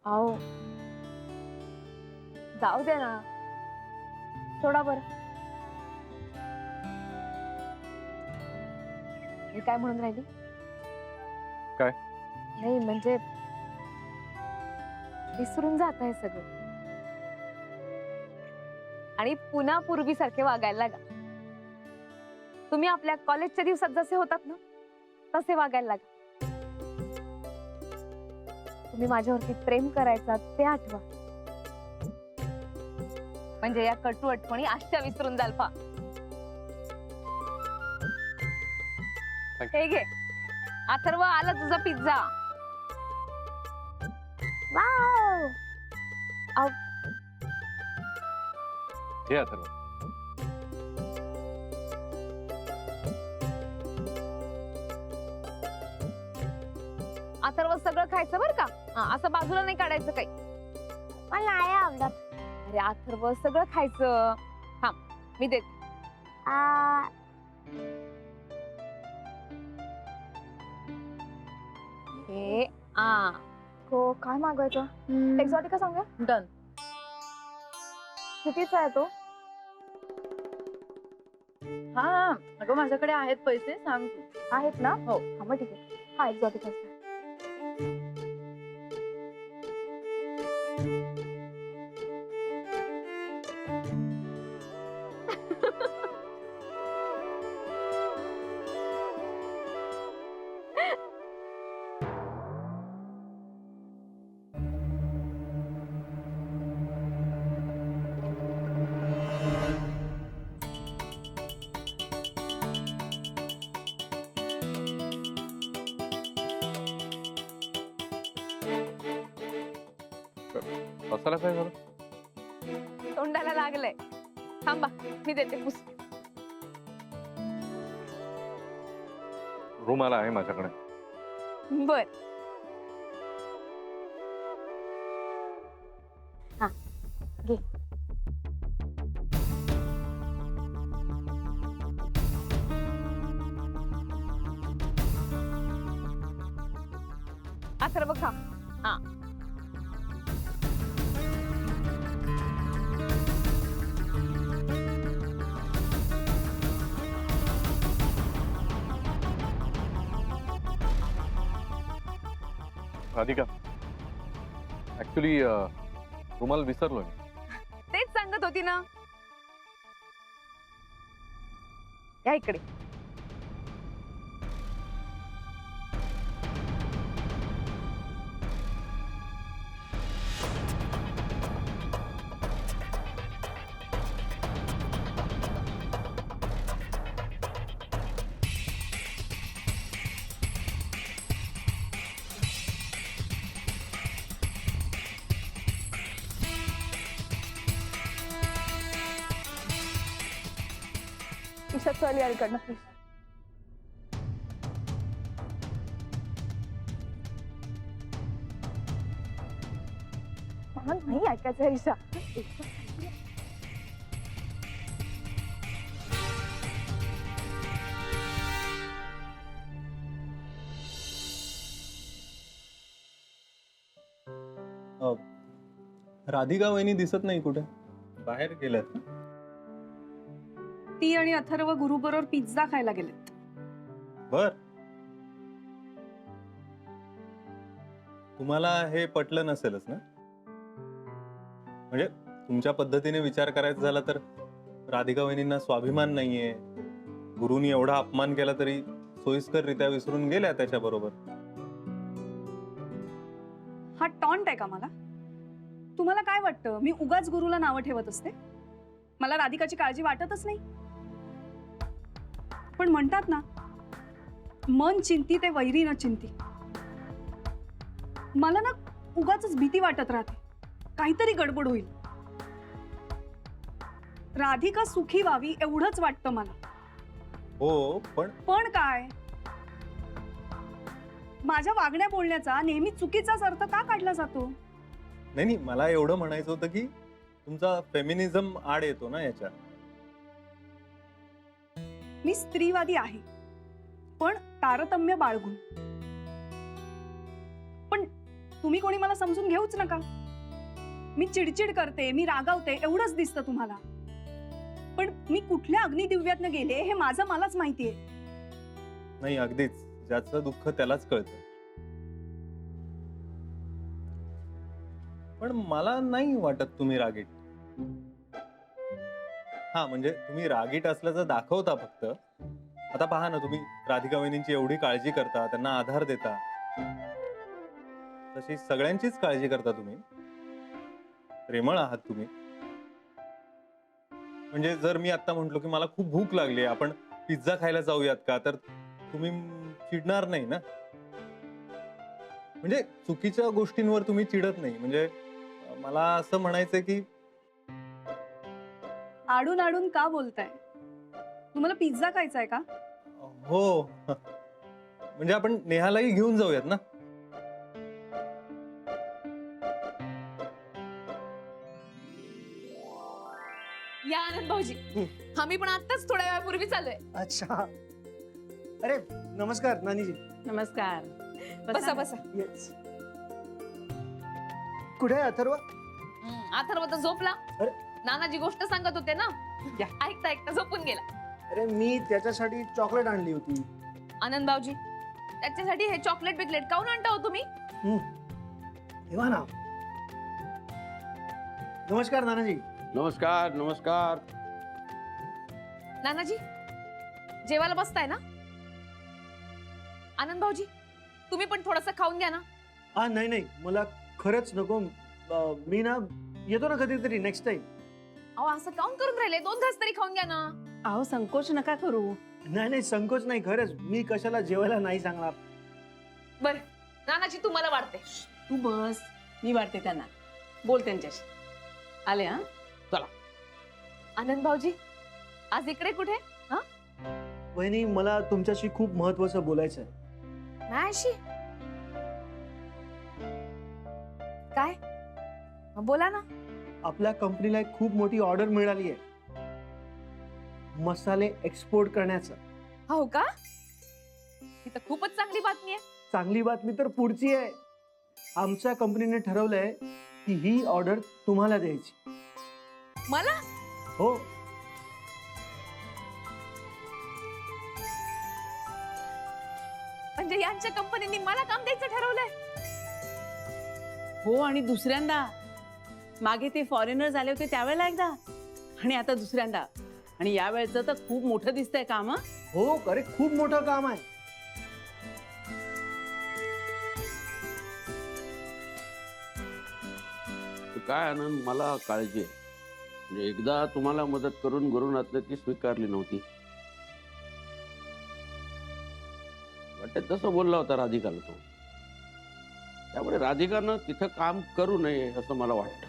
आओ जाऊ दे ना, सोडा बरं. मी काय म्हणून राहिली? काय? नाही म्हणजे विसरून जात आहे सगळं आणि पुन्हा पूर्वीसारखे वागायला लागा. तुम्ही आपल्या कॉलेजच्या दिवसात जसे होतात ना तसे वागायला लागा. तुम्ही माझ्यावरती प्रेम करायचा ते आठवा. म्हणजे या कटू आठवणी आजच्या विसरून जाल पा. हे घे अथर्व, आला तुझा पिझ्झा. वाव. हे अथर्व. अथर्व सगळं खायचं बरं का. असं बाजूला नाही काढायचं काही. मला नाही आवडत. अरे अथर्व सगळं खायचं. हा मी देते. हे हो काय मागवायचं? एक्झॉटिका सांगा. डन. कितीचा आहे तो? हा अगं माझ्याकडे आहेत पैसे, सांग तू. आहेत ना? हो. हा मग ठीक आहे. हा एक्झॉटिका. बसायला काय झालं? तोंडाला लागलंय. थांबा मी देते पुस. रुमाल आहे माझ्याकडे. बर. हा घे. अथर्व खा. हा राधिका, ऍक्च्युली रुमाल विसरलोय. तेच सांगत होती ना. या इकडे. ईशा चल या इकडनं प्लीज. नाही ऐकायचं ईशा. राधिका वहिनी दिसत नाही कुठे, बाहेर गेल्यात ना? ती आणि अथर्व गुरुबरोबर पिझ्झा खायला गेलेत. बर. तुम्हाला हे पटलं नसेलच ना? म्हणजे तुमच्या पद्धतीने विचार करायचा झाला तर राधिका वहिनींना स्वाभिमान नाहीये. गुरुनी एवढा अपमान केला तरी सोयीस्कररित्या विसरून गेल्या त्याच्या बरोबर. हा टॉन्ट आहे का मला? तुम्हाला काय वाटतं मी उगाच गुरुला नावं ठेवत असते? मला राधिकाची काळजी वाटतच नाही. पण म्हणतात ना, मन चिंती ते वैरी न चिंती. मला ना उगाच भीती वाटत राहते काहीतरी गडबड होईल. राधिका सुखी व्हावी एवढंच वाटतं मला. हो पण काय, माझ्या वागण्या बोलण्याचा नेहमी चुकीचाच अर्थ का काढला जातो? नाही, मला एवढं म्हणायचं होतं की तुमचा फेमिनिझम आड येतो ना याच्यात. मी स्त्रीवादी आहे, पण तारतम्य बाळगून. पण तुम्ही कोणी मला समजून घेऊच नका. मी चिडचिड करते, मी रागावते एवढंच दिसतं तुम्हाला. पण मी कुठल्या अग्निदिव्यातनं गेले हे माझं मलाच माहितीये. नाही, अगदीच. ज्याचं दुःख त्यालाच कळतं. पण मला नाही वाटत तुम्ही रागीट. हा, म्हणजे तुम्ही रागीट असल्याचं दाखवता फक्त. आता पहा ना, तुम्ही राधिका वहिनींची एवढी काळजी करता, त्यांना आधार देता, तशी सगळ्यांचीच काळजी करता तुम्ही. प्रेमळ आहात तुम्ही. म्हणजे जर मी आता म्हंटलो की मला खूप भूक लागली, आपण पिझ्झा खायला जाऊयात का, तर तुम्ही चिडणार नाही ना. म्हणजे चुकीच्या गोष्टींवर तुम्ही चिडत नाही. म्हणजे मला असं म्हणायचंय की आडून आडून का बोलताय? तुम्हाला पिझ्झा खायचा आहे का? हो, म्हणजे आपण नेहालाही घेऊन जाऊयात ना. या आनंद भाऊजी, आम्ही पण आताच थोड्या वेळापूर्वी आलोय. अच्छा. अरे नमस्कार नानीजी. नमस्कार. बसा बसा. येस. कुठे आहे अथर्व? अथर्व तर झोपला. अरे. नानाजी गोष्ट सांगत होते ना, ऐकता ऐकता झोपून गेला. अरे मी त्याच्यासाठी चॉकलेट आणली होती. आनंद भाऊजी, त्याच्यासाठी हे चॉकलेट बिकलेट काऊन आणता हो तुम्ही? तेव्हा ना. नमस्कार नानाजी. नमस्कार नमस्कार. नानाजी, जेवायला बसताय ना? आनंद भाऊजी, तुम्ही पण थोडंसं खाऊन घ्या ना. हा नाही नाही, मला खरंच नको. मी ना येतो ना कधीतरी नेक्स्ट टाइम. अहो असं काऊन करून राहिले? 2 घास तरी खाऊन घ्या ना. अहो संकोच नका करू. नाही नाही, संकोच नाही. खरंच मी कशाला जेवायला नाही सांगणार. बर नानाजी, तुम्हाला वाढते. तू बस, मी वाटते त्यांना. बोल त्यांच्याशी. आले हा. आनंद भाऊजी, आज इकडे कुठे? वहिनी, मला तुमच्याशी खूप महत्वाचं बोलायचं आहे. माझ्याशी? काय? बोला ना. आपल्या कंपनीला एक खूप मोठी ऑर्डर मिळाली आहे, मसाले एक्सपोर्ट करण्याचं. हो का? ही तर खूपच चांगली बातमी आहे. चांगली बातमी तर पुढची आहे. आमच्या कंपनीने ठरवलंय की ही ऑर्डर तुम्हाला द्यायची. मला? हो. म्हणजे यांच्या कंपनीने मला काम द्यायचं ठरवलंय? हो, आणि दुसऱ्यांदा. मागे ते फॉरेनर्स आले होते त्यावेळेला एकदा, आणि आता दुसऱ्यांदा. आणि या वेळेचं तर खूप मोठं दिसतंय काम. हो, अरे खूप मोठं काम आहे. काय आनंद, मला काळजी आहे. म्हणजे एकदा तुम्हाला मदत करून गुरुनाथने ती स्वीकारली नव्हती. वाटत तसं बोलला होता राधिकाला तो. त्यामुळे राधिकानं तिथं काम करू नये असं मला वाटतं.